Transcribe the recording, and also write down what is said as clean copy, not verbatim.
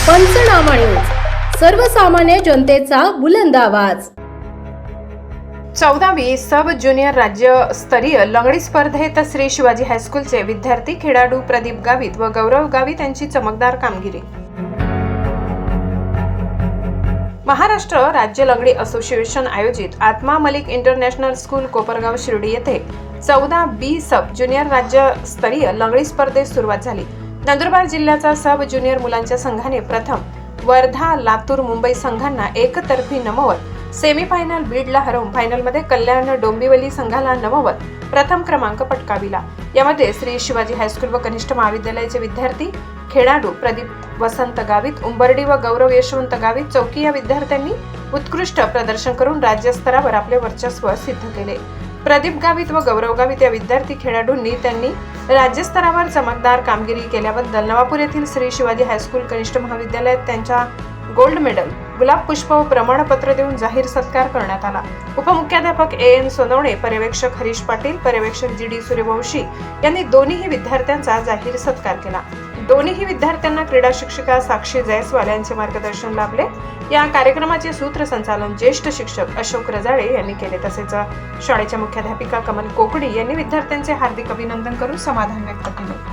पंचनामा न्यूज, सर्वसामान्य जनतेचा बुलंद आवाज। 14वी सब ज्युनियर राज्यस्तरीय लंगडी स्पर्धेत श्री शिवाजी हायस्कूलचे विद्यार्थी खेळाडू प्रदीप गावित व गौरव गावित यांची चमकदार कामगिरी। महाराष्ट्र राज्य लंगडी असोसिएशन आयोजित आत्मा मलिक इंटरनॅशनल स्कूल कोपरगाव शिर्डी येथे 14B सब ज्युनियर राज्यस्तरीय लंगडी स्पर्धेस सुरुवात झाली। नंदुरबार जिल्ह्याचा सब ज्युनियर मुलांच्या संघाने प्रथम वर्धा, लातूर, मुंबई संघांना एकतर्फी नमवत सेमीफायनल बीडला हरवून फायनलमध्ये कल्याण डोंबिवली संघाला नमवत प्रथम क्रमांक पटकाविला। यामध्ये श्री शिवाजी हायस्कूल व कनिष्ठ महाविद्यालयाचे विद्यार्थी खेळाडू प्रदीप वसंत गावित, उंबर्डी व गौरव यशवंत गावित चौकी या विद्यार्थ्यांनी उत्कृष्ट प्रदर्शन करून राज्यस्तरावर आपले वर्चस्व सिद्ध केले। प्रदीप गावित व गौरव गावित या विद्यार्थी खेळाडूंनी त्यांनी राज्यस्तरावर चमकदार कामगिरी केल्याबद्दल नवापूर येथील श्री शिवाजी हायस्कूल कनिष्ठ महाविद्यालयात त्यांच्या गोल्ड मेडल, गुलाब पुष्प व प्रमाणपत्र देऊन जाहीर सत्कार करण्यात आला। उपमुख्याध्यापक AN सोनवणे, पर्यवेक्षक हरीश पाटील, पर्यवेक्षक GD सूर्यवंशी यांनी दोन्ही विद्यार्थ्यांचा जाहीर सत्कार केला। दोन्ही विद्यार्थ्यांना क्रीडा शिक्षिका साक्षी जयस्वाल यांचे मार्गदर्शन लाभले। या कार्यक्रमाचे सूत्रसंचालन ज्येष्ठ शिक्षक अशोक रजाळे यांनी केले। तसेच शाळेच्या मुख्याध्यापिका कमल कोकडी यांनी विद्यार्थ्यांचे हार्दिक अभिनंदन करून समाधान व्यक्त केले।